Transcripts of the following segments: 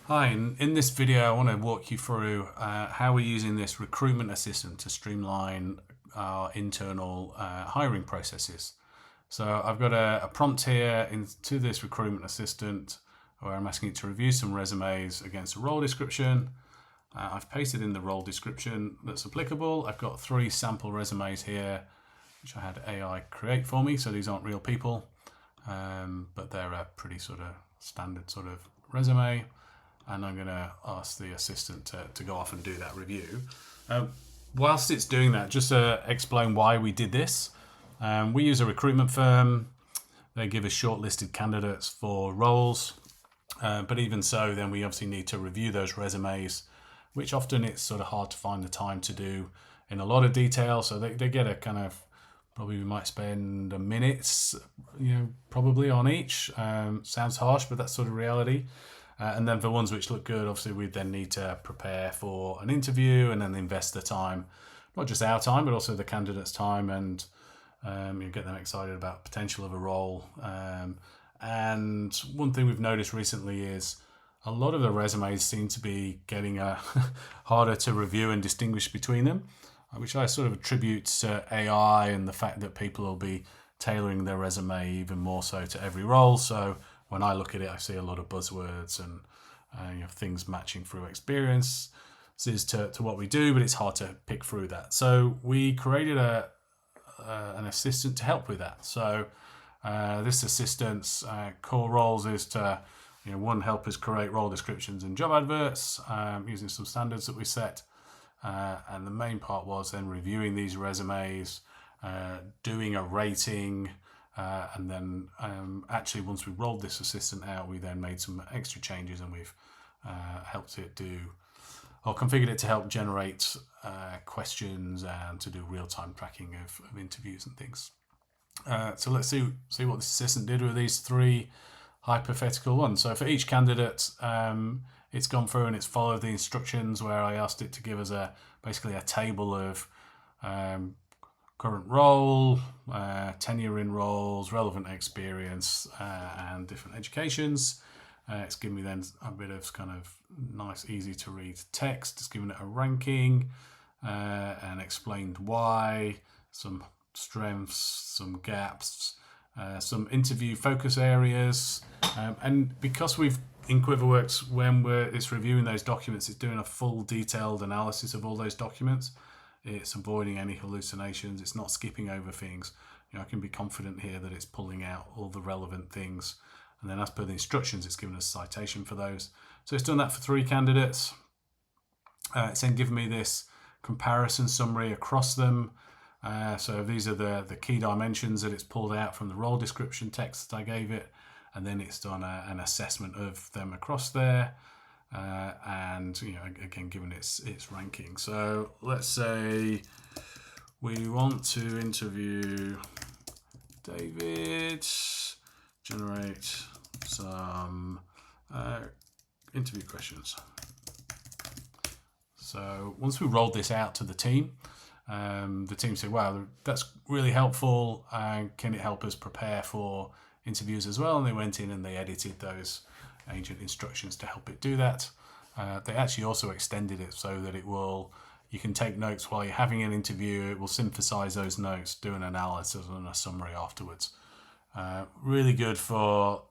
Hi, in this video I want to walk you through how we're using this Recruitment Assistant to streamline our internal hiring processes. So I've got a prompt here into this Recruitment Assistant where I'm asking it to review some resumes against a role description. I've pasted in the role description that's applicable. I've got 3 sample resumes here which I had AI create for me, so these aren't real people, but they're a pretty sort of standard sort of resume. And I'm going to ask the assistant to go off and do that review. Whilst it's doing that, just to explain why we did this. We use a recruitment firm. They give us shortlisted candidates for roles. But even so, then we obviously need to review those resumes, which often it's sort of hard to find the time to do in a lot of detail. So they get a kind of, probably we might spend a minute, probably on each. Sounds harsh, but that's sort of reality. And then for ones which look good, obviously we then need to prepare for an interview and then invest the time, not just our time, but also the candidate's time, and get them excited about the potential of a role. And one thing we've noticed recently is a lot of the resumes seem to be getting harder to review and distinguish between them, which I sort of attribute to AI and the fact that people will be tailoring their resume even more so to every role. So when I look at it, I see a lot of buzzwords and things matching through experiences to what we do, but it's hard to pick through that. So we created an assistant to help with that. So this assistant's core roles is to, one, help us create role descriptions and job adverts using some standards that we set. And the main part was then reviewing these resumes, doing a rating, and then actually once we rolled this assistant out, we then made some extra changes, and we've helped it do, or configured it to help generate questions and to do real-time tracking of interviews and things. So let's see what this assistant did with these 3 hypothetical ones. So for each candidate, it's gone through and it's followed the instructions where I asked it to give us basically a table of current role, tenure in roles, relevant experience, and different educations. It's given me then a bit of kind of nice, easy to read text. It's given it a ranking and explained why, some strengths, some gaps, some interview focus areas. And because in QuivaWorks, when it's reviewing those documents, it's doing a full detailed analysis of all those documents. It's avoiding any hallucinations. It's not skipping over things. I can be confident here that it's pulling out all the relevant things. And then as per the instructions, it's given us a citation for those. So it's done that for 3 candidates. It's then given me this comparison summary across them. So these are the key dimensions that it's pulled out from the role description text that I gave it. And then it's done an assessment of them across there. And again, given its ranking. So let's say we want to interview David, generate some interview questions. So once we rolled this out to the team said, wow, that's really helpful, and can it help us prepare for interviews as well? And they went in and they edited those agent instructions to help it do that. They actually also extended it so that you can take notes while you're having an interview. It will synthesize those notes, do an analysis and a summary afterwards. Really good for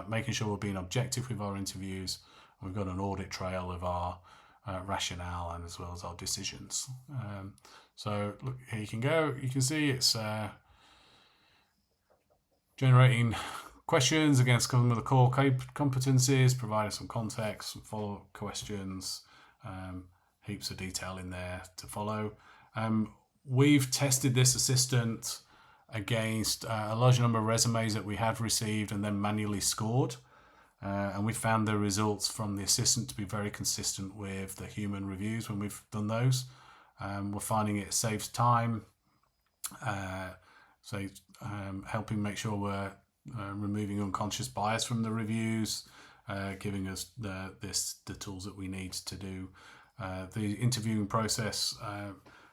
making sure we're being objective with our interviews. We've got an audit trail of our rationale and as well as our decisions. So look, here you can go. You can see it's generating questions against some of the core competencies, providing some context, some follow-up questions, heaps of detail in there to follow. We've tested this assistant against a large number of resumes that we had received and then manually scored. And we found the results from the assistant to be very consistent with the human reviews when we've done those. We're finding it saves time, helping make sure we're removing unconscious bias from the reviews, giving us the tools that we need to do the interviewing process.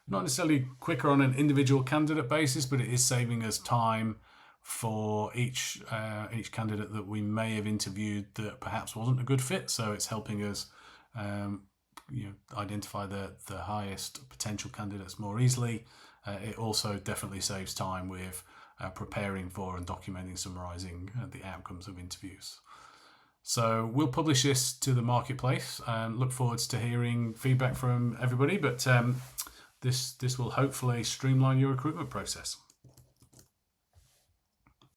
Not necessarily quicker on an individual candidate basis, but it is saving us time for each candidate that we may have interviewed that perhaps wasn't a good fit. So it's helping us identify the highest potential candidates more easily. It also definitely saves time with preparing for and documenting, summarizing the outcomes of interviews. So we'll publish this to the marketplace and look forward to hearing feedback from everybody. But this will hopefully streamline your recruitment process.